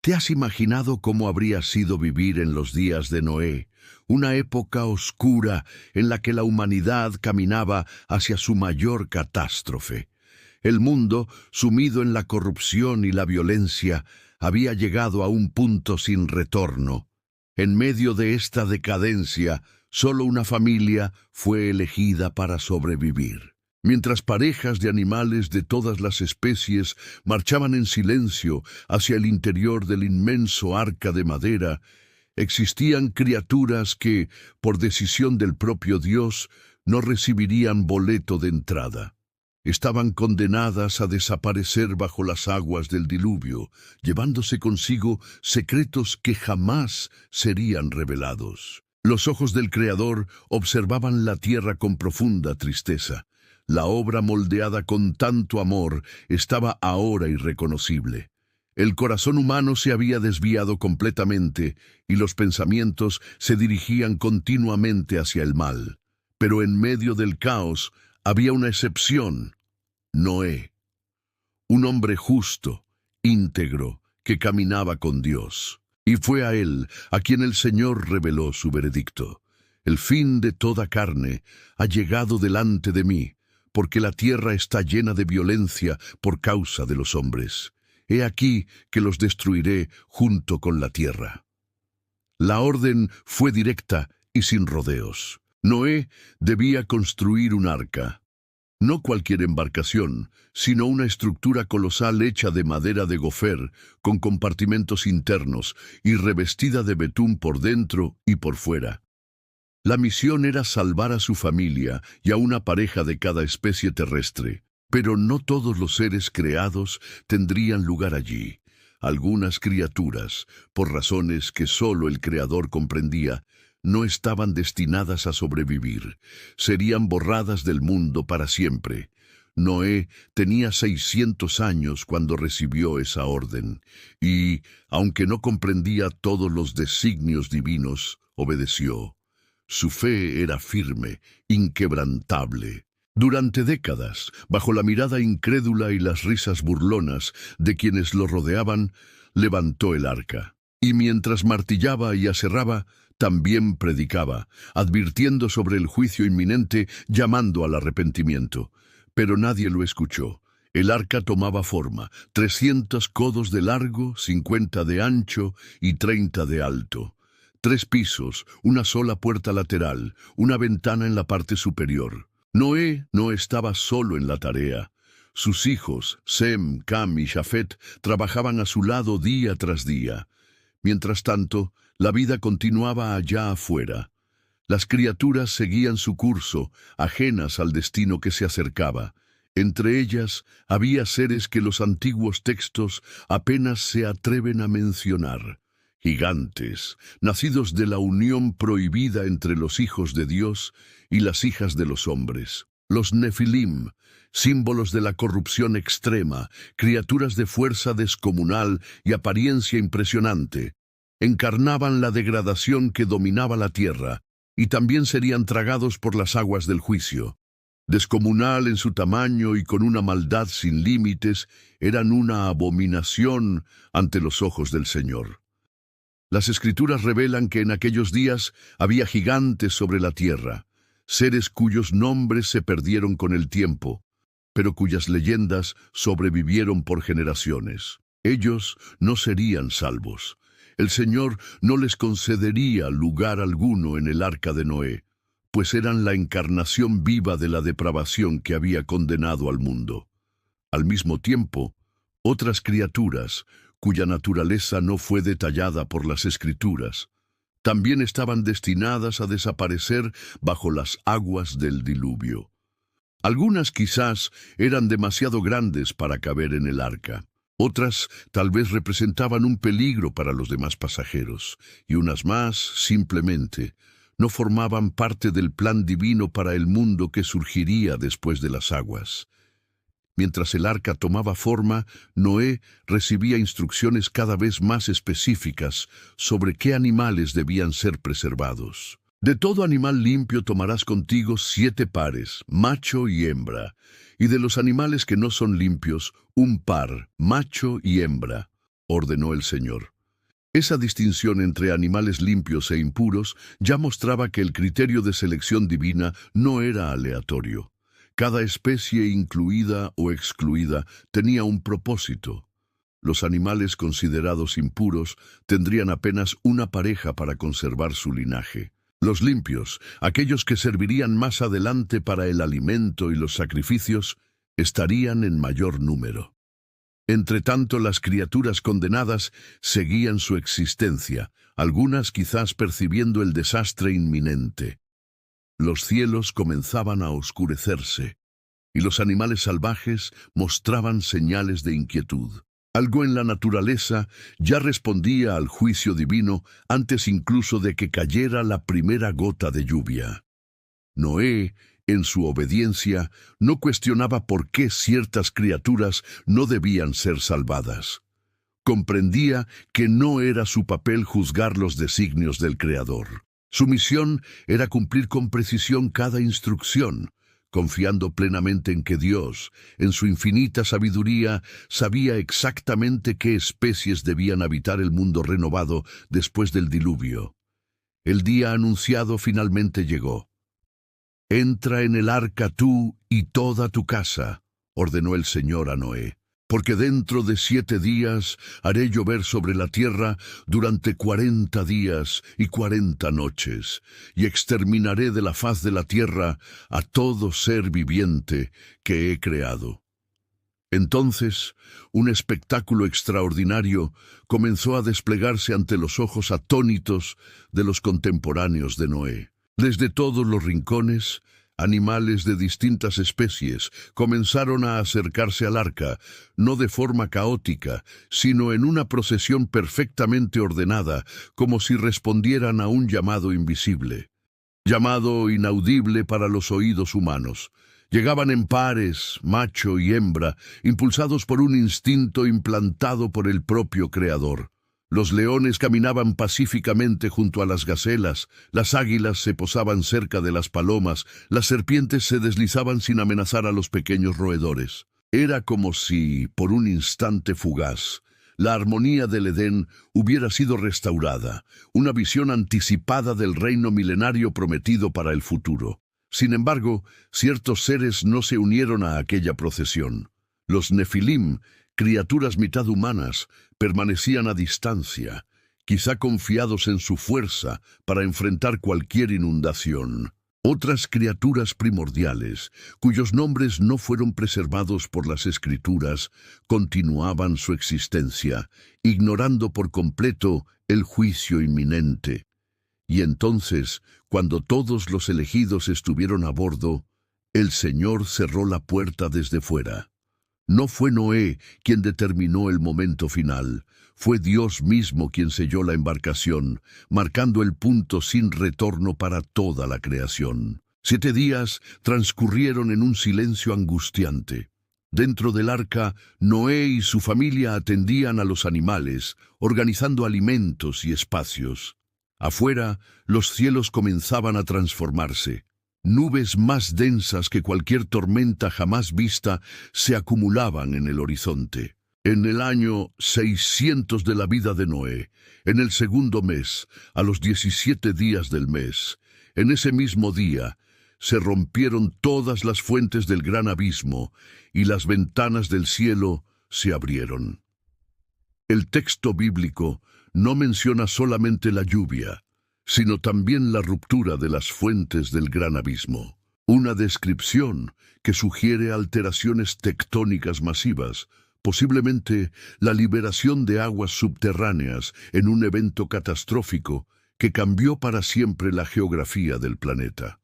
¿Te has imaginado cómo habría sido vivir en los días de Noé, una época oscura en la que la humanidad caminaba hacia su mayor catástrofe? El mundo, sumido en la corrupción y la violencia, había llegado a un punto sin retorno. En medio de esta decadencia, solo una familia fue elegida para sobrevivir. Mientras parejas de animales de todas las especies marchaban en silencio hacia el interior del inmenso arca de madera, existían criaturas que, por decisión del propio Dios, no recibirían boleto de entrada. Estaban condenadas a desaparecer bajo las aguas del diluvio, llevándose consigo secretos que jamás serían revelados. Los ojos del Creador observaban la tierra con profunda tristeza. La obra moldeada con tanto amor estaba ahora irreconocible. El corazón humano se había desviado completamente y los pensamientos se dirigían continuamente hacia el mal. Pero en medio del caos había una excepción: Noé, un hombre justo, íntegro, que caminaba con Dios. Y fue a él a quien el Señor reveló su veredicto: el fin de toda carne ha llegado delante de mí, porque la tierra está llena de violencia por causa de los hombres. He aquí que los destruiré junto con la tierra. La orden fue directa y sin rodeos. Noé debía construir un arca. No cualquier embarcación, sino una estructura colosal hecha de madera de gofer, con compartimentos internos y revestida de betún por dentro y por fuera. La misión era salvar a su familia y a una pareja de cada especie terrestre, pero no todos los seres creados tendrían lugar allí. Algunas criaturas, por razones que solo el Creador comprendía, no estaban destinadas a sobrevivir. Serían borradas del mundo para siempre. Noé tenía 600 años cuando recibió esa orden, y, aunque no comprendía todos los designios divinos, obedeció. Su fe era firme, inquebrantable. Durante décadas, bajo la mirada incrédula y las risas burlonas de quienes lo rodeaban, levantó el arca. Y mientras martillaba y aserraba, también predicaba, advirtiendo sobre el juicio inminente, llamando al arrepentimiento. Pero nadie lo escuchó. El arca tomaba forma: 300 codos de largo, 50 de ancho y 30 de alto. 3 pisos, una sola puerta lateral, una ventana en la parte superior. Noé no estaba solo en la tarea. Sus hijos, Sem, Cam y Jafet, trabajaban a su lado día tras día. Mientras tanto, la vida continuaba allá afuera. Las criaturas seguían su curso, ajenas al destino que se acercaba. Entre ellas había seres que los antiguos textos apenas se atreven a mencionar. Gigantes, nacidos de la unión prohibida entre los hijos de Dios y las hijas de los hombres. Los Nefilim, símbolos de la corrupción extrema, criaturas de fuerza descomunal y apariencia impresionante, encarnaban la degradación que dominaba la tierra, y también serían tragados por las aguas del juicio. Descomunal en su tamaño y con una maldad sin límites, eran una abominación ante los ojos del Señor. Las Escrituras revelan que en aquellos días había gigantes sobre la tierra, seres cuyos nombres se perdieron con el tiempo, pero cuyas leyendas sobrevivieron por generaciones. Ellos no serían salvos. El Señor no les concedería lugar alguno en el arca de Noé, pues eran la encarnación viva de la depravación que había condenado al mundo. Al mismo tiempo, otras criaturas, cuya naturaleza no fue detallada por las Escrituras, también estaban destinadas a desaparecer bajo las aguas del diluvio. Algunas quizás eran demasiado grandes para caber en el arca. Otras tal vez representaban un peligro para los demás pasajeros, y unas más, simplemente, no formaban parte del plan divino para el mundo que surgiría después de las aguas. Mientras el arca tomaba forma, Noé recibía instrucciones cada vez más específicas sobre qué animales debían ser preservados. De todo animal limpio tomarás contigo 7 pares, macho y hembra, y de los animales que no son limpios, un par, macho y hembra, ordenó el Señor. Esa distinción entre animales limpios e impuros ya mostraba que el criterio de selección divina no era aleatorio. Cada especie incluida o excluida tenía un propósito. Los animales considerados impuros tendrían apenas una pareja para conservar su linaje. Los limpios, aquellos que servirían más adelante para el alimento y los sacrificios, estarían en mayor número. Entretanto, las criaturas condenadas seguían su existencia, algunas quizás percibiendo el desastre inminente. Los cielos comenzaban a oscurecerse, y los animales salvajes mostraban señales de inquietud. Algo en la naturaleza ya respondía al juicio divino antes incluso de que cayera la primera gota de lluvia. Noé, en su obediencia, no cuestionaba por qué ciertas criaturas no debían ser salvadas. Comprendía que no era su papel juzgar los designios del Creador. Su misión era cumplir con precisión cada instrucción, confiando plenamente en que Dios, en su infinita sabiduría, sabía exactamente qué especies debían habitar el mundo renovado después del diluvio. El día anunciado finalmente llegó. «Entra en el arca tú y toda tu casa», ordenó el Señor a Noé, «porque dentro de 7 días haré llover sobre la tierra durante 40 días y 40 noches, y exterminaré de la faz de la tierra a todo ser viviente que he creado». Entonces, un espectáculo extraordinario comenzó a desplegarse ante los ojos atónitos de los contemporáneos de Noé. Desde todos los rincones, animales de distintas especies comenzaron a acercarse al arca, no de forma caótica, sino en una procesión perfectamente ordenada, como si respondieran a un llamado invisible. Llamado inaudible para los oídos humanos. Llegaban en pares, macho y hembra, impulsados por un instinto implantado por el propio Creador. Los leones caminaban pacíficamente junto a las gacelas, las águilas se posaban cerca de las palomas, las serpientes se deslizaban sin amenazar a los pequeños roedores. Era como si, por un instante fugaz, la armonía del Edén hubiera sido restaurada, una visión anticipada del reino milenario prometido para el futuro. Sin embargo, ciertos seres no se unieron a aquella procesión. Los Nefilim, criaturas mitad humanas, permanecían a distancia, quizá confiados en su fuerza para enfrentar cualquier inundación. Otras criaturas primordiales, cuyos nombres no fueron preservados por las Escrituras, continuaban su existencia, ignorando por completo el juicio inminente. Y entonces, cuando todos los elegidos estuvieron a bordo, el Señor cerró la puerta desde fuera. No fue Noé quien determinó el momento final, fue Dios mismo quien selló la embarcación, marcando el punto sin retorno para toda la creación. 7 días transcurrieron en un silencio angustiante. Dentro del arca, Noé y su familia atendían a los animales, organizando alimentos y espacios. Afuera, los cielos comenzaban a transformarse. Nubes más densas que cualquier tormenta jamás vista se acumulaban en el horizonte. En el año 600 de la vida de Noé, en el segundo mes, a los 17 días del mes, en ese mismo día, se rompieron todas las fuentes del gran abismo y las ventanas del cielo se abrieron. El texto bíblico no menciona solamente la lluvia, sino también la ruptura de las fuentes del gran abismo. Una descripción que sugiere alteraciones tectónicas masivas, posiblemente la liberación de aguas subterráneas en un evento catastrófico que cambió para siempre la geografía del planeta.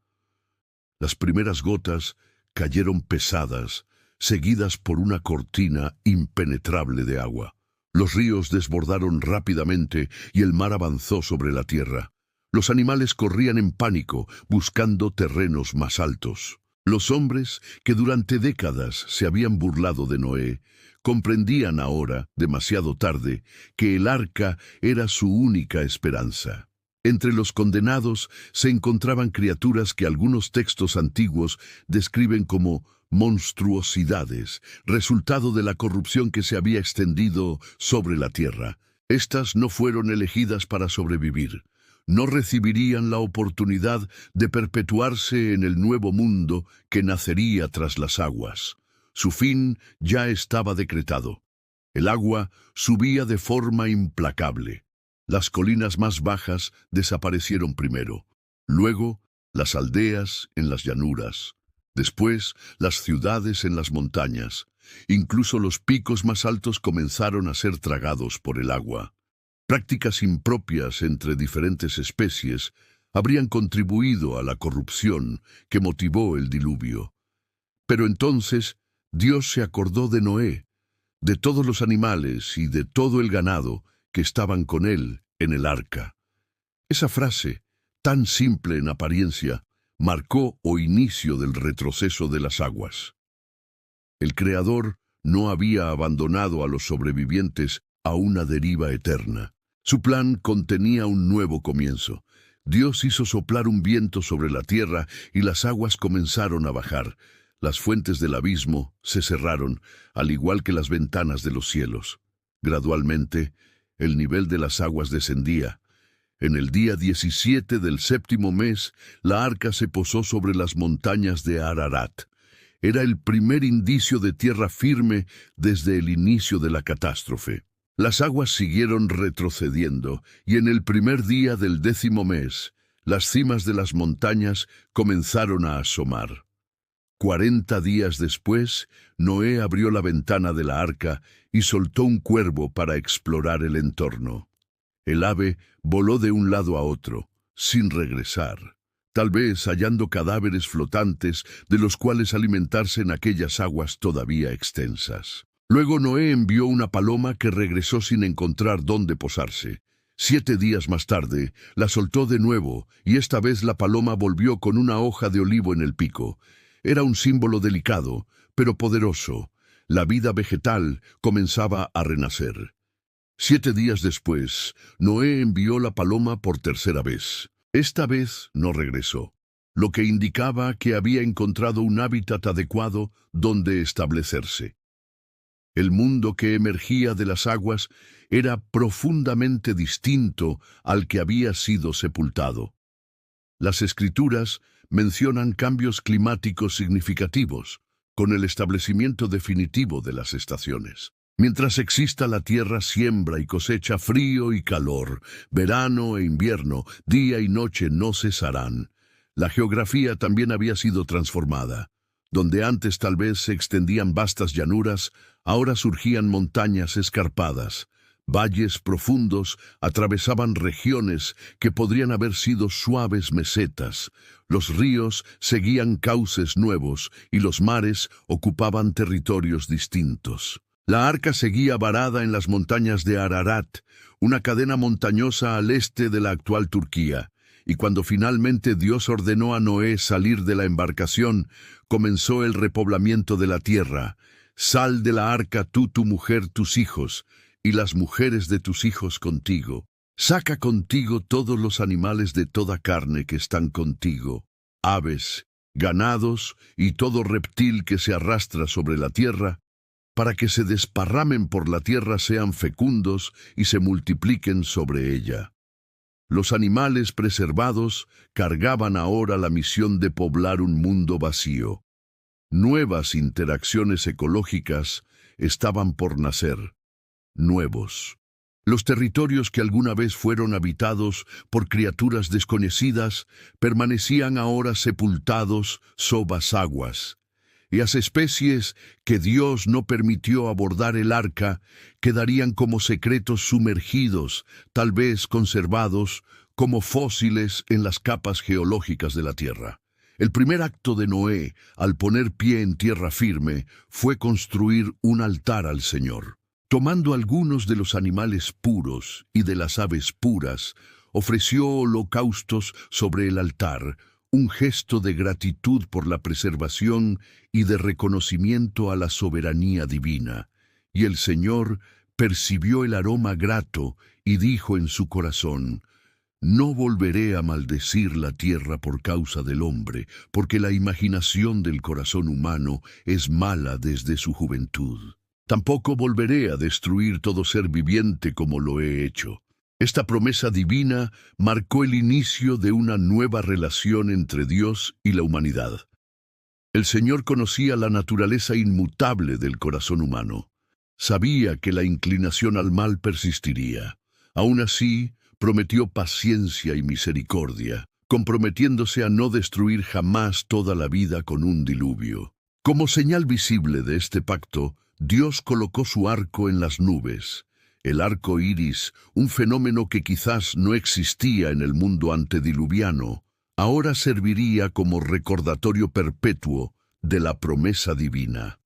Las primeras gotas cayeron pesadas, seguidas por una cortina impenetrable de agua. Los ríos desbordaron rápidamente y el mar avanzó sobre la tierra. Los animales corrían en pánico, buscando terrenos más altos. Los hombres, que durante décadas se habían burlado de Noé, comprendían ahora, demasiado tarde, que el arca era su única esperanza. Entre los condenados se encontraban criaturas que algunos textos antiguos describen como monstruosidades, resultado de la corrupción que se había extendido sobre la tierra. Estas no fueron elegidas para sobrevivir. No recibirían la oportunidad de perpetuarse en el nuevo mundo que nacería tras las aguas. Su fin ya estaba decretado. El agua subía de forma implacable. Las colinas más bajas desaparecieron primero. Luego, las aldeas en las llanuras. Después, las ciudades en las montañas. Incluso los picos más altos comenzaron a ser tragados por el agua. Prácticas impropias entre diferentes especies habrían contribuido a la corrupción que motivó el diluvio. Pero entonces Dios se acordó de Noé, de todos los animales y de todo el ganado que estaban con él en el arca. Esa frase, tan simple en apariencia, marcó o inicio del retroceso de las aguas. El Creador no había abandonado a los sobrevivientes a una deriva eterna. Su plan contenía un nuevo comienzo. Dios hizo soplar un viento sobre la tierra y las aguas comenzaron a bajar. Las fuentes del abismo se cerraron, al igual que las ventanas de los cielos. Gradualmente, el nivel de las aguas descendía. En el día 17 del séptimo mes, la arca se posó sobre las montañas de Ararat. Era el primer indicio de tierra firme desde el inicio de la catástrofe. Las aguas siguieron retrocediendo, y en el primer día del 10º mes, las cimas de las montañas comenzaron a asomar. 40 días después, Noé abrió la ventana de la arca y soltó un cuervo para explorar el entorno. El ave voló de un lado a otro, sin regresar, tal vez hallando cadáveres flotantes de los cuales alimentarse en aquellas aguas todavía extensas. Luego Noé envió una paloma que regresó sin encontrar dónde posarse. 7 días más tarde, la soltó de nuevo, y esta vez la paloma volvió con una hoja de olivo en el pico. Era un símbolo delicado, pero poderoso. La vida vegetal comenzaba a renacer. 7 días después, Noé envió la paloma por tercera vez. Esta vez no regresó, lo que indicaba que había encontrado un hábitat adecuado donde establecerse. El mundo que emergía de las aguas era profundamente distinto al que había sido sepultado. Las Escrituras mencionan cambios climáticos significativos, con el establecimiento definitivo de las estaciones. Mientras exista la tierra, siembra y cosecha, frío y calor, verano e invierno, día y noche no cesarán. La geografía también había sido transformada. Donde antes tal vez se extendían vastas llanuras, ahora surgían montañas escarpadas. Valles profundos atravesaban regiones que podrían haber sido suaves mesetas. Los ríos seguían cauces nuevos y los mares ocupaban territorios distintos. La arca seguía varada en las montañas de Ararat, una cadena montañosa al este de la actual Turquía. Y cuando finalmente Dios ordenó a Noé salir de la embarcación, comenzó el repoblamiento de la tierra. Sal de la arca tú, tu mujer, tus hijos, y las mujeres de tus hijos contigo. Saca contigo todos los animales de toda carne que están contigo, aves, ganados y todo reptil que se arrastra sobre la tierra, para que se desparramen por la tierra, sean fecundos y se multipliquen sobre ella. Los animales preservados cargaban ahora la misión de poblar un mundo vacío. Nuevas interacciones ecológicas estaban por nacer. Nuevos. Los territorios que alguna vez fueron habitados por criaturas desconocidas permanecían ahora sepultados sob las aguas, y las especies que Dios no permitió abordar el arca quedarían como secretos sumergidos, tal vez conservados como fósiles en las capas geológicas de la tierra. El primer acto de Noé, al poner pie en tierra firme, fue construir un altar al Señor. Tomando algunos de los animales puros y de las aves puras, ofreció holocaustos sobre el altar, un gesto de gratitud por la preservación y de reconocimiento a la soberanía divina. Y el Señor percibió el aroma grato y dijo en su corazón: «No volveré a maldecir la tierra por causa del hombre, porque la imaginación del corazón humano es mala desde su juventud». Tampoco volveré a destruir todo ser viviente como lo he hecho. Esta promesa divina marcó el inicio de una nueva relación entre Dios y la humanidad. El Señor conocía la naturaleza inmutable del corazón humano. Sabía que la inclinación al mal persistiría. Aún así, prometió paciencia y misericordia, comprometiéndose a no destruir jamás toda la vida con un diluvio. Como señal visible de este pacto, Dios colocó su arco en las nubes. El arco iris, un fenómeno que quizás no existía en el mundo antediluviano, ahora serviría como recordatorio perpetuo de la promesa divina.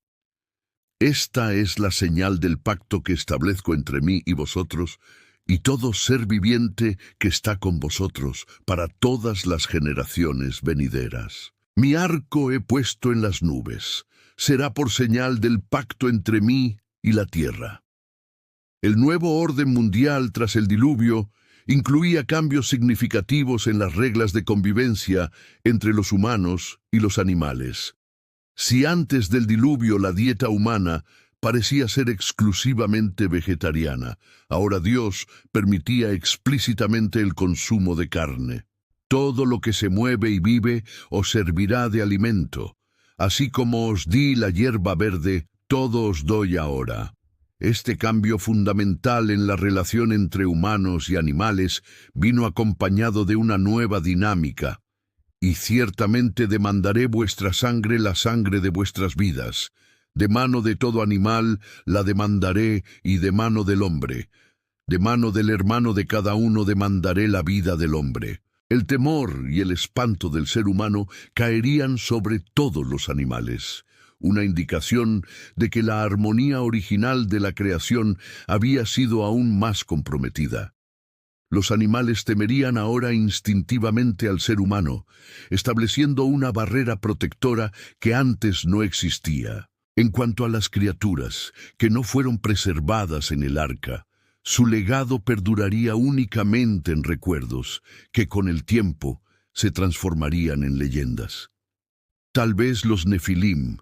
Esta es la señal del pacto que establezco entre mí y vosotros, y todo ser viviente que está con vosotros para todas las generaciones venideras. Mi arco he puesto en las nubes. Será por señal del pacto entre mí y la tierra. El nuevo orden mundial tras el diluvio incluía cambios significativos en las reglas de convivencia entre los humanos y los animales. Si antes del diluvio la dieta humana parecía ser exclusivamente vegetariana, ahora Dios permitía explícitamente el consumo de carne. Todo lo que se mueve y vive os servirá de alimento. Así como os di la hierba verde, todo os doy ahora. Este cambio fundamental en la relación entre humanos y animales vino acompañado de una nueva dinámica. Y ciertamente demandaré vuestra sangre, la sangre de vuestras vidas. De mano de todo animal la demandaré, y de mano del hombre. De mano del hermano de cada uno demandaré la vida del hombre. El temor y el espanto del ser humano caerían sobre todos los animales. Una indicación de que la armonía original de la creación había sido aún más comprometida. Los animales temerían ahora instintivamente al ser humano, estableciendo una barrera protectora que antes no existía. En cuanto a las criaturas que no fueron preservadas en el arca, su legado perduraría únicamente en recuerdos que con el tiempo se transformarían en leyendas. Tal vez los Nefilim,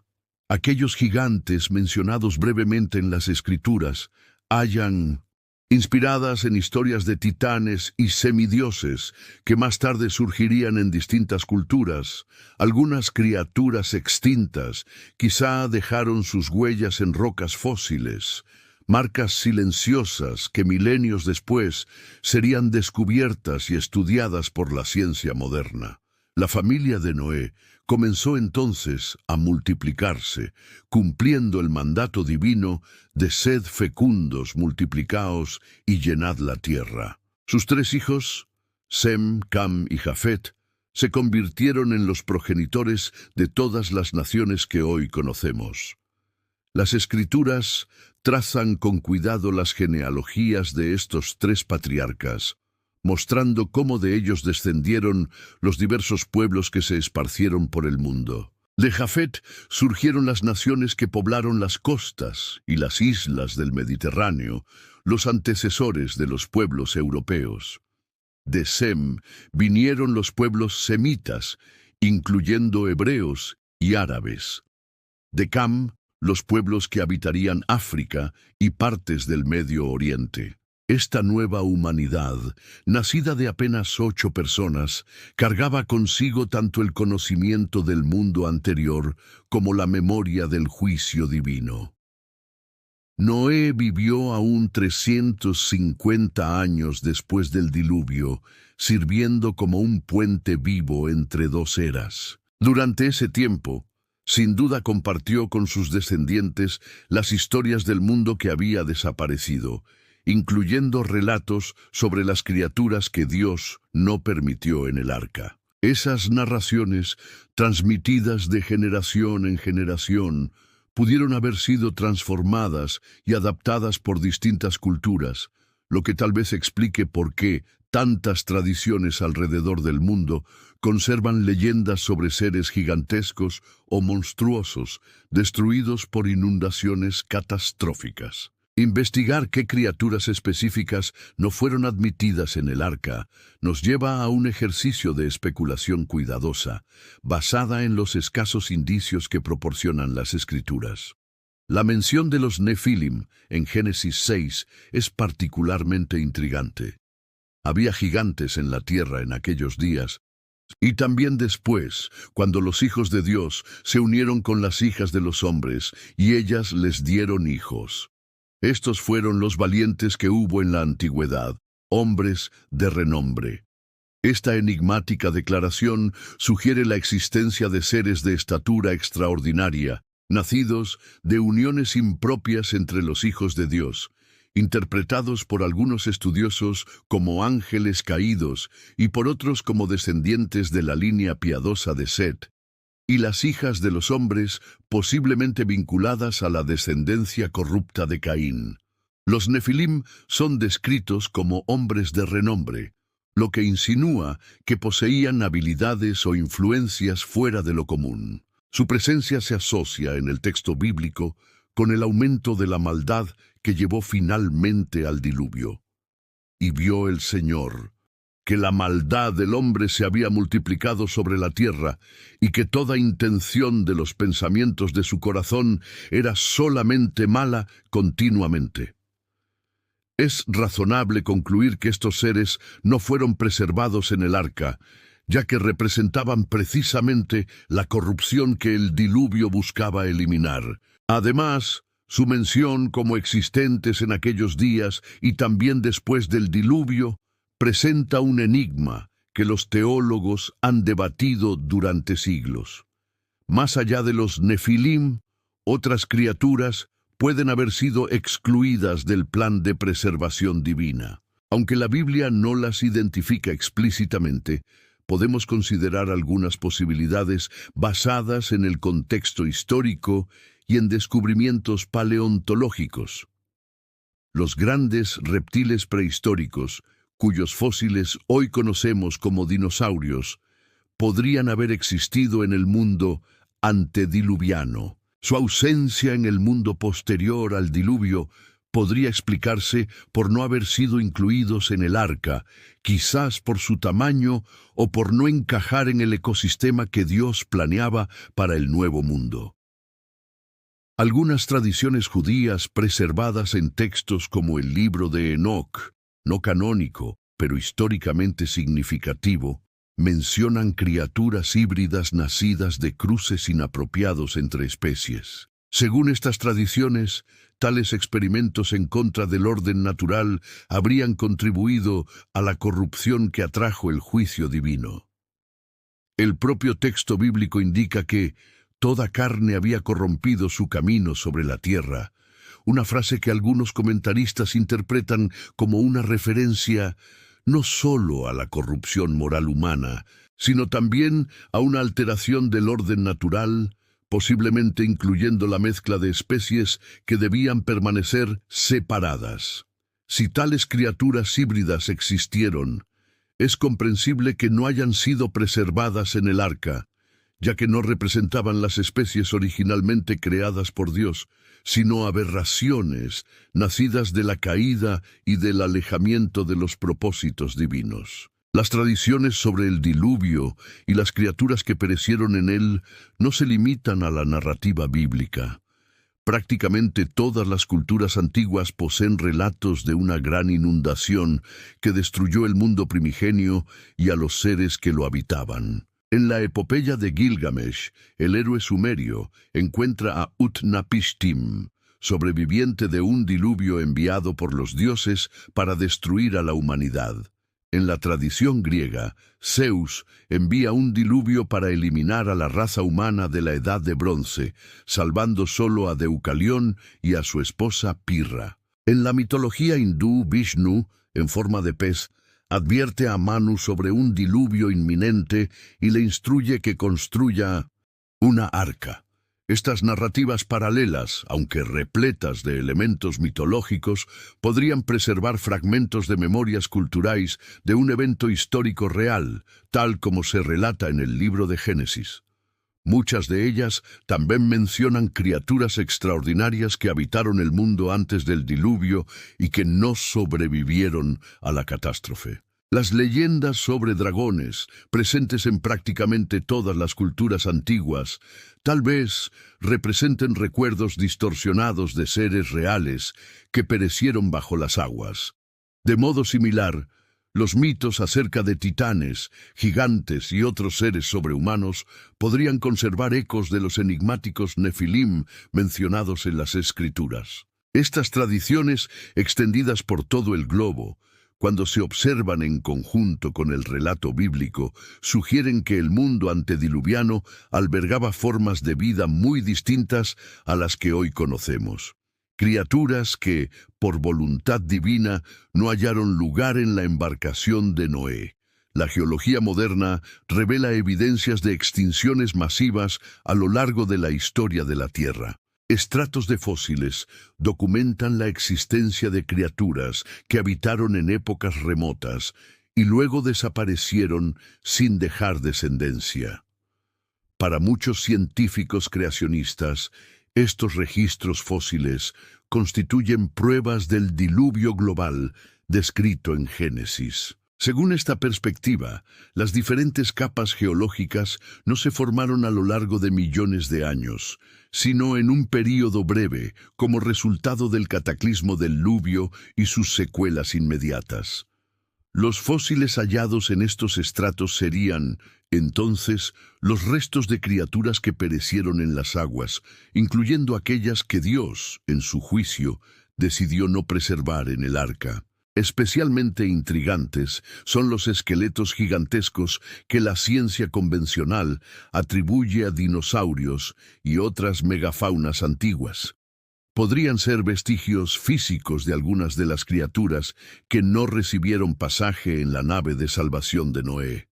aquellos gigantes mencionados brevemente en las Escrituras, hayan, inspiradas en historias de titanes y semidioses que más tarde surgirían en distintas culturas, algunas criaturas extintas quizá dejaron sus huellas en rocas fósiles, marcas silenciosas que milenios después serían descubiertas y estudiadas por la ciencia moderna. La familia de Noé comenzó entonces a multiplicarse, cumpliendo el mandato divino de sed fecundos, multiplicaos y llenad la tierra. Sus 3 hijos, Sem, Cam y Jafet, se convirtieron en los progenitores de todas las naciones que hoy conocemos. Las Escrituras trazan con cuidado las genealogías de estos 3 patriarcas, mostrando cómo de ellos descendieron los diversos pueblos que se esparcieron por el mundo. De Jafet surgieron las naciones que poblaron las costas y las islas del Mediterráneo, los antecesores de los pueblos europeos. De Sem vinieron los pueblos semitas, incluyendo hebreos y árabes. De Cam, los pueblos que habitarían África y partes del Medio Oriente. Esta nueva humanidad, nacida de apenas 8 personas, cargaba consigo tanto el conocimiento del mundo anterior como la memoria del juicio divino. Noé vivió aún 350 años después del diluvio, sirviendo como un puente vivo entre 2 eras. Durante ese tiempo, sin duda compartió con sus descendientes las historias del mundo que había desaparecido, incluyendo relatos sobre las criaturas que Dios no permitió en el arca. Esas narraciones, transmitidas de generación en generación, pudieron haber sido transformadas y adaptadas por distintas culturas, lo que tal vez explique por qué tantas tradiciones alrededor del mundo conservan leyendas sobre seres gigantescos o monstruosos, destruidos por inundaciones catastróficas. Investigar qué criaturas específicas no fueron admitidas en el arca nos lleva a un ejercicio de especulación cuidadosa, basada en los escasos indicios que proporcionan las Escrituras. La mención de los Nefilim en Génesis 6 es particularmente intrigante. Había gigantes en la tierra en aquellos días, y también después, cuando los hijos de Dios se unieron con las hijas de los hombres, y ellas les dieron hijos. Estos fueron los valientes que hubo en la antigüedad, hombres de renombre. Esta enigmática declaración sugiere la existencia de seres de estatura extraordinaria, nacidos de uniones impropias entre los hijos de Dios, interpretados por algunos estudiosos como ángeles caídos y por otros como descendientes de la línea piadosa de Set, y las hijas de los hombres posiblemente vinculadas a la descendencia corrupta de Caín. Los Nefilim son descritos como hombres de renombre, lo que insinúa que poseían habilidades o influencias fuera de lo común. Su presencia se asocia en el texto bíblico con el aumento de la maldad que llevó finalmente al diluvio. Y vio el Señor que la maldad del hombre se había multiplicado sobre la tierra y que toda intención de los pensamientos de su corazón era solamente mala continuamente. Es razonable concluir que estos seres no fueron preservados en el arca, ya que representaban precisamente la corrupción que el diluvio buscaba eliminar. Además, su mención como existentes en aquellos días y también después del diluvio presenta un enigma que los teólogos han debatido durante siglos. Más allá de los Nefilim, otras criaturas pueden haber sido excluidas del plan de preservación divina. Aunque la Biblia no las identifica explícitamente, podemos considerar algunas posibilidades basadas en el contexto histórico y en descubrimientos paleontológicos. Los grandes reptiles prehistóricos, cuyos fósiles hoy conocemos como dinosaurios, podrían haber existido en el mundo antediluviano. Su ausencia en el mundo posterior al diluvio podría explicarse por no haber sido incluidos en el arca, quizás por su tamaño o por no encajar en el ecosistema que Dios planeaba para el nuevo mundo. Algunas tradiciones judías preservadas en textos como el libro de Enoc, no canónico, pero históricamente significativo, mencionan criaturas híbridas nacidas de cruces inapropiados entre especies. Según estas tradiciones, tales experimentos en contra del orden natural habrían contribuido a la corrupción que atrajo el juicio divino. El propio texto bíblico indica que toda carne había corrompido su camino sobre la tierra, una frase que algunos comentaristas interpretan como una referencia no solo a la corrupción moral humana, sino también a una alteración del orden natural, posiblemente incluyendo la mezcla de especies que debían permanecer separadas. Si tales criaturas híbridas existieron, es comprensible que no hayan sido preservadas en el arca, ya que no representaban las especies originalmente creadas por Dios, sino aberraciones nacidas de la caída y del alejamiento de los propósitos divinos. Las tradiciones sobre el diluvio y las criaturas que perecieron en él no se limitan a la narrativa bíblica. Prácticamente todas las culturas antiguas poseen relatos de una gran inundación que destruyó el mundo primigenio y a los seres que lo habitaban. En la epopeya de Gilgamesh, el héroe sumerio encuentra a Utnapishtim, sobreviviente de un diluvio enviado por los dioses para destruir a la humanidad. En la tradición griega, Zeus envía un diluvio para eliminar a la raza humana de la Edad de Bronce, salvando solo a Deucalión y a su esposa Pirra. En la mitología hindú, Vishnu, en forma de pez, advierte a Manu sobre un diluvio inminente y le instruye que construya una arca. Estas narrativas paralelas, aunque repletas de elementos mitológicos, podrían preservar fragmentos de memorias culturales de un evento histórico real, tal como se relata en el libro de Génesis. Muchas de ellas también mencionan criaturas extraordinarias que habitaron el mundo antes del diluvio y que no sobrevivieron a la catástrofe. Las leyendas sobre dragones, presentes en prácticamente todas las culturas antiguas, tal vez representen recuerdos distorsionados de seres reales que perecieron bajo las aguas. De modo similar, los mitos acerca de titanes, gigantes y otros seres sobrehumanos podrían conservar ecos de los enigmáticos Nefilim mencionados en las Escrituras. Estas tradiciones, extendidas por todo el globo, cuando se observan en conjunto con el relato bíblico, sugieren que el mundo antediluviano albergaba formas de vida muy distintas a las que hoy conocemos. Criaturas que, por voluntad divina, no hallaron lugar en la embarcación de Noé. La geología moderna revela evidencias de extinciones masivas a lo largo de la historia de la Tierra. Estratos de fósiles documentan la existencia de criaturas que habitaron en épocas remotas y luego desaparecieron sin dejar descendencia. Para muchos científicos creacionistas, estos registros fósiles constituyen pruebas del diluvio global descrito en Génesis. Según esta perspectiva, las diferentes capas geológicas no se formaron a lo largo de millones de años, sino en un período breve, como resultado del cataclismo del diluvio y sus secuelas inmediatas. Los fósiles hallados en estos estratos serían, entonces, los restos de criaturas que perecieron en las aguas, incluyendo aquellas que Dios, en su juicio, decidió no preservar en el arca. Especialmente intrigantes son los esqueletos gigantescos que la ciencia convencional atribuye a dinosaurios y otras megafaunas antiguas. Podrían ser vestigios físicos de algunas de las criaturas que no recibieron pasaje en la nave de salvación de Noé.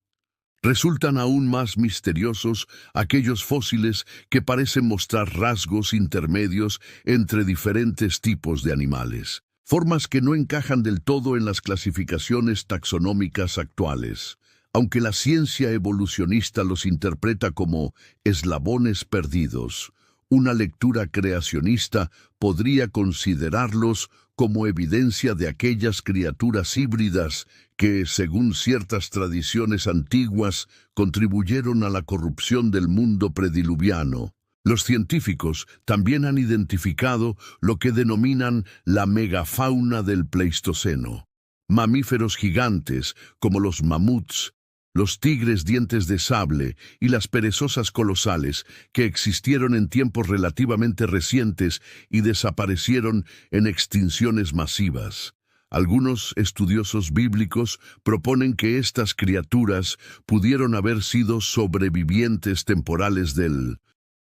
Resultan aún más misteriosos aquellos fósiles que parecen mostrar rasgos intermedios entre diferentes tipos de animales. Formas que no encajan del todo en las clasificaciones taxonómicas actuales, aunque la ciencia evolucionista los interpreta como eslabones perdidos. Una lectura creacionista podría considerarlos como evidencia de aquellas criaturas híbridas que, según ciertas tradiciones antiguas, contribuyeron a la corrupción del mundo prediluviano. Los científicos también han identificado lo que denominan la megafauna del Pleistoceno. Mamíferos gigantes como los mamuts, los tigres dientes de sable y las perezosas colosales que existieron en tiempos relativamente recientes y desaparecieron en extinciones masivas. Algunos estudiosos bíblicos proponen que estas criaturas pudieron haber sido sobrevivientes temporales del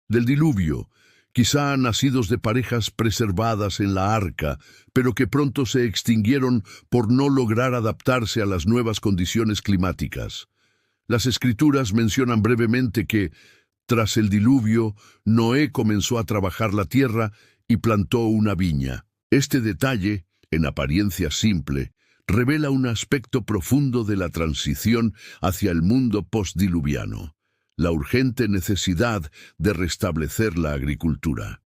diluvio, quizá nacidos de parejas preservadas en la arca, pero que pronto se extinguieron por no lograr adaptarse a las nuevas condiciones climáticas. Las Escrituras mencionan brevemente que, tras el diluvio, Noé comenzó a trabajar la tierra y plantó una viña. Este detalle, en apariencia simple, revela un aspecto profundo de la transición hacia el mundo postdiluviano. La urgente necesidad de restablecer la agricultura.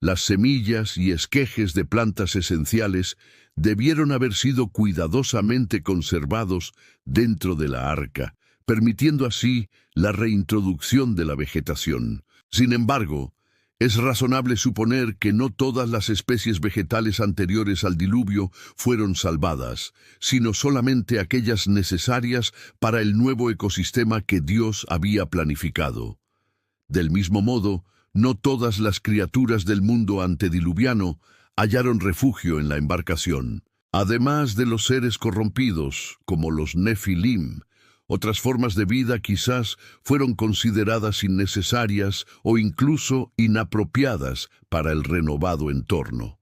Las semillas y esquejes de plantas esenciales debieron haber sido cuidadosamente conservados dentro de la arca, permitiendo así la reintroducción de la vegetación. Sin embargo, es razonable suponer que no todas las especies vegetales anteriores al diluvio fueron salvadas, sino solamente aquellas necesarias para el nuevo ecosistema que Dios había planificado. Del mismo modo, no todas las criaturas del mundo antediluviano hallaron refugio en la embarcación. Además de los seres corrompidos, como los Nefilim, otras formas de vida quizás fueron consideradas innecesarias o incluso inapropiadas para el renovado entorno.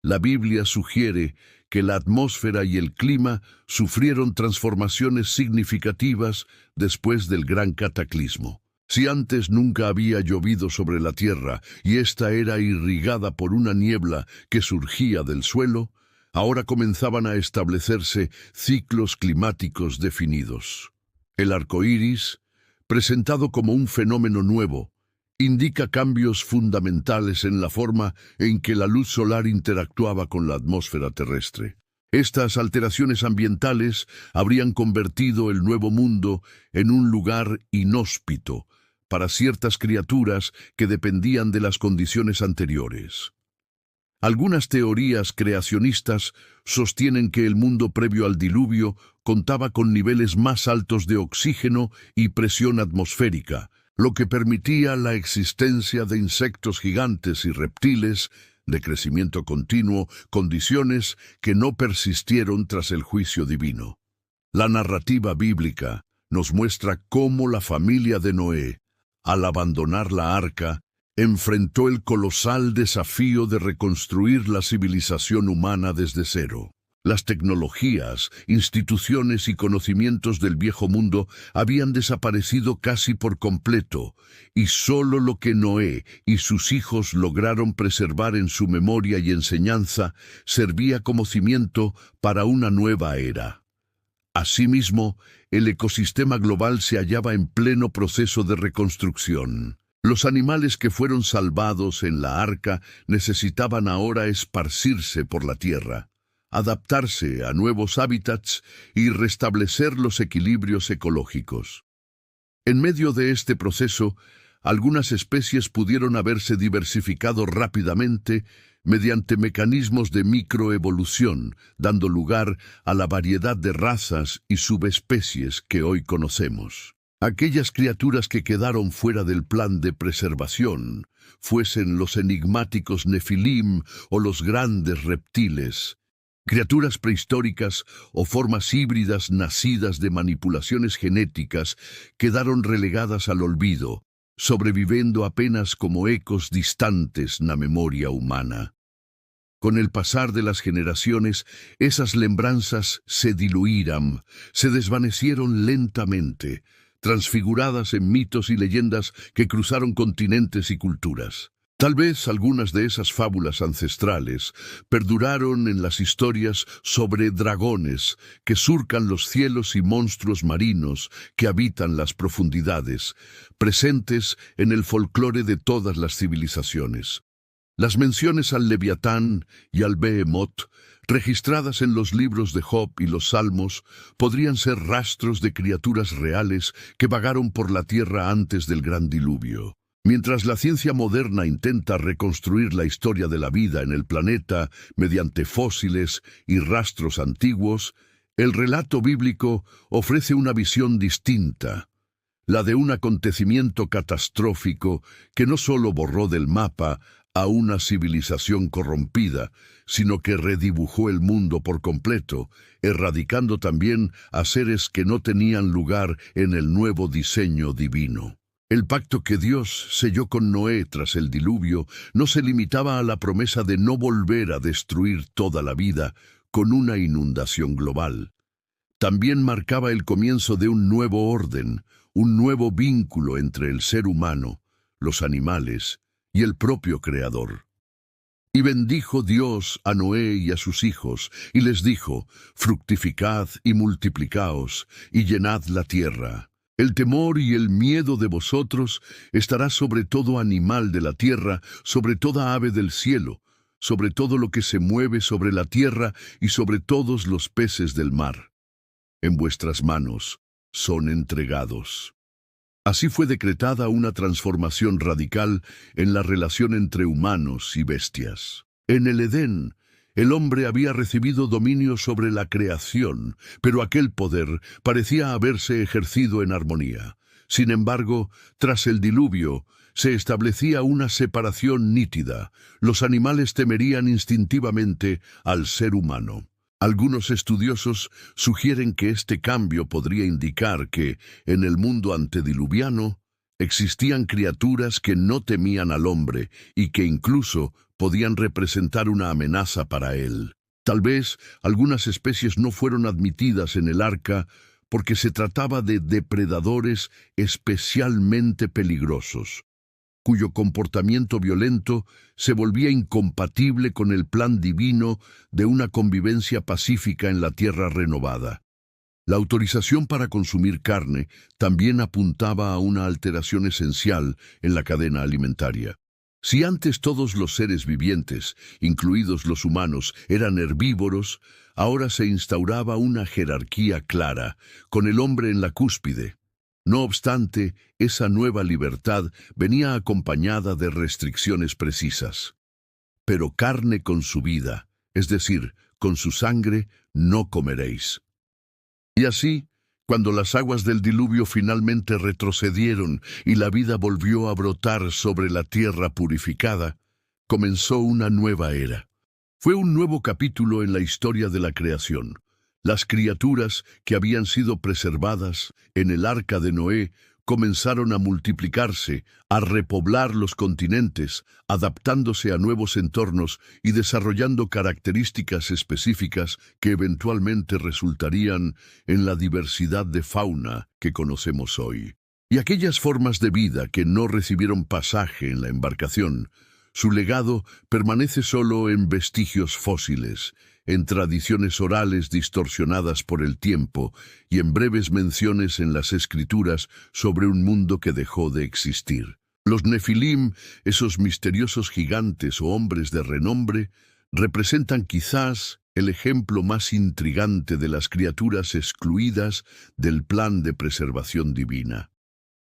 La Biblia sugiere que la atmósfera y el clima sufrieron transformaciones significativas después del gran cataclismo. Si antes nunca había llovido sobre la tierra y ésta era irrigada por una niebla que surgía del suelo, ahora comenzaban a establecerse ciclos climáticos definidos. El arco iris, presentado como un fenómeno nuevo, indica cambios fundamentales en la forma en que la luz solar interactuaba con la atmósfera terrestre. Estas alteraciones ambientales habrían convertido el Nuevo Mundo en un lugar inhóspito para ciertas criaturas que dependían de las condiciones anteriores. Algunas teorías creacionistas sostienen que el mundo previo al diluvio contaba con niveles más altos de oxígeno y presión atmosférica, lo que permitía la existencia de insectos gigantes y reptiles de crecimiento continuo, condiciones que no persistieron tras el juicio divino. La narrativa bíblica nos muestra cómo la familia de Noé, al abandonar la arca, enfrentó el colosal desafío de reconstruir la civilización humana desde cero. Las tecnologías, instituciones y conocimientos del viejo mundo habían desaparecido casi por completo, y solo lo que Noé y sus hijos lograron preservar en su memoria y enseñanza servía como cimiento para una nueva era. Asimismo, el ecosistema global se hallaba en pleno proceso de reconstrucción. Los animales que fueron salvados en la arca necesitaban ahora esparcirse por la tierra, adaptarse a nuevos hábitats y restablecer los equilibrios ecológicos. En medio de este proceso, algunas especies pudieron haberse diversificado rápidamente mediante mecanismos de microevolución, dando lugar a la variedad de razas y subespecies que hoy conocemos. Aquellas criaturas que quedaron fuera del plan de preservación, fuesen los enigmáticos nefilim o los grandes reptiles, criaturas prehistóricas o formas híbridas nacidas de manipulaciones genéticas, quedaron relegadas al olvido, sobreviviendo apenas como ecos distantes en la memoria humana. Con el pasar de las generaciones, esas lembranzas se diluían, se desvanecieron lentamente, transfiguradas en mitos y leyendas que cruzaron continentes y culturas. Tal vez algunas de esas fábulas ancestrales perduraron en las historias sobre dragones que surcan los cielos y monstruos marinos que habitan las profundidades, presentes en el folclore de todas las civilizaciones. Las menciones al Leviatán y al Behemoth, registradas en los libros de Job y los Salmos, podrían ser rastros de criaturas reales que vagaron por la tierra antes del gran diluvio. Mientras la ciencia moderna intenta reconstruir la historia de la vida en el planeta mediante fósiles y rastros antiguos, el relato bíblico ofrece una visión distinta, la de un acontecimiento catastrófico que no solo borró del mapa a una civilización corrompida, sino que redibujó el mundo por completo, erradicando también a seres que no tenían lugar en el nuevo diseño divino. El pacto que Dios selló con Noé tras el diluvio no se limitaba a la promesa de no volver a destruir toda la vida con una inundación global. También marcaba el comienzo de un nuevo orden, un nuevo vínculo entre el ser humano, los animales y el propio Creador. Y bendijo Dios a Noé y a sus hijos, y les dijo: fructificad y multiplicaos, y llenad la tierra. El temor y el miedo de vosotros estará sobre todo animal de la tierra, sobre toda ave del cielo, sobre todo lo que se mueve sobre la tierra y sobre todos los peces del mar. En vuestras manos son entregados. Así fue decretada una transformación radical en la relación entre humanos y bestias. En el Edén, el hombre había recibido dominio sobre la creación, pero aquel poder parecía haberse ejercido en armonía. Sin embargo, tras el diluvio, se establecía una separación nítida. Los animales temerían instintivamente al ser humano. Algunos estudiosos sugieren que este cambio podría indicar que, en el mundo antediluviano, existían criaturas que no temían al hombre y que incluso podían representar una amenaza para él. Tal vez algunas especies no fueron admitidas en el arca porque se trataba de depredadores especialmente peligrosos, cuyo comportamiento violento se volvía incompatible con el plan divino de una convivencia pacífica en la tierra renovada. La autorización para consumir carne también apuntaba a una alteración esencial en la cadena alimentaria. Si antes todos los seres vivientes, incluidos los humanos, eran herbívoros, ahora se instauraba una jerarquía clara, con el hombre en la cúspide. No obstante, esa nueva libertad venía acompañada de restricciones precisas. Pero carne con su vida, es decir, con su sangre, no comeréis. Y así, cuando las aguas del diluvio finalmente retrocedieron y la vida volvió a brotar sobre la tierra purificada, comenzó una nueva era. Fue un nuevo capítulo en la historia de la creación. Las criaturas que habían sido preservadas en el arca de Noé comenzaron a multiplicarse, a repoblar los continentes, adaptándose a nuevos entornos y desarrollando características específicas que eventualmente resultarían en la diversidad de fauna que conocemos hoy. Y aquellas formas de vida que no recibieron pasaje en la embarcación, su legado permanece solo en vestigios fósiles, en tradiciones orales distorsionadas por el tiempo y en breves menciones en las escrituras sobre un mundo que dejó de existir. Los Nefilim, esos misteriosos gigantes o hombres de renombre, representan quizás el ejemplo más intrigante de las criaturas excluidas del plan de preservación divina.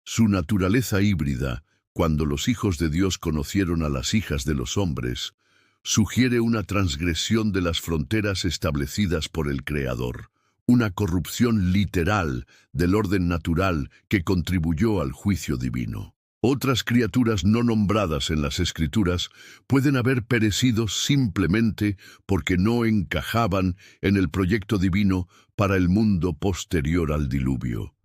Su naturaleza híbrida, cuando los hijos de Dios conocieron a las hijas de los hombres, sugiere una transgresión de las fronteras establecidas por el Creador, una corrupción literal del orden natural que contribuyó al juicio divino. Otras criaturas no nombradas en las Escrituras pueden haber perecido simplemente porque no encajaban en el proyecto divino para el mundo posterior al diluvio.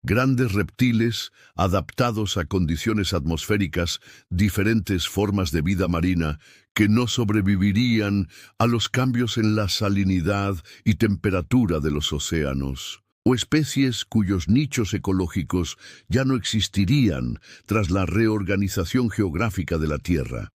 Grandes reptiles, adaptados a condiciones atmosféricas, diferentes formas de vida marina, que no sobrevivirían a los cambios en la salinidad y temperatura de los océanos, o especies cuyos nichos ecológicos ya no existirían tras la reorganización geográfica de la Tierra.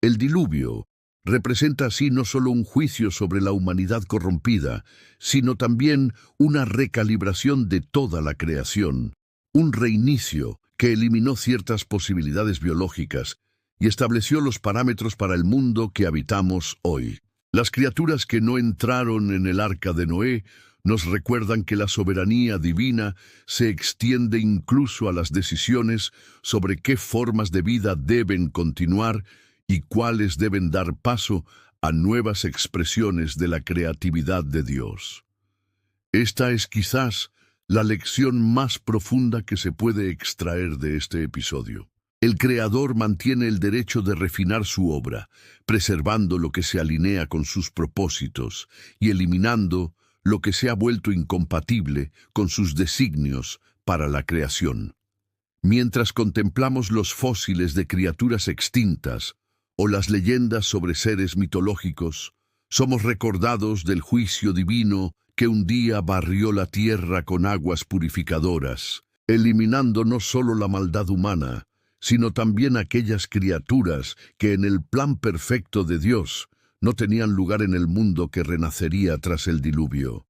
El diluvio representa así no solo un juicio sobre la humanidad corrompida, sino también una recalibración de toda la creación, un reinicio que eliminó ciertas posibilidades biológicas y estableció los parámetros para el mundo que habitamos hoy. Las criaturas que no entraron en el arca de Noé nos recuerdan que la soberanía divina se extiende incluso a las decisiones sobre qué formas de vida deben continuar y cuáles deben dar paso a nuevas expresiones de la creatividad de Dios. Esta es quizás la lección más profunda que se puede extraer de este episodio. El Creador mantiene el derecho de refinar su obra, preservando lo que se alinea con sus propósitos y eliminando lo que se ha vuelto incompatible con sus designios para la creación. Mientras contemplamos los fósiles de criaturas extintas, o las leyendas sobre seres mitológicos, somos recordados del juicio divino que un día barrió la tierra con aguas purificadoras, eliminando no solo la maldad humana, sino también aquellas criaturas que en el plan perfecto de Dios no tenían lugar en el mundo que renacería tras el diluvio.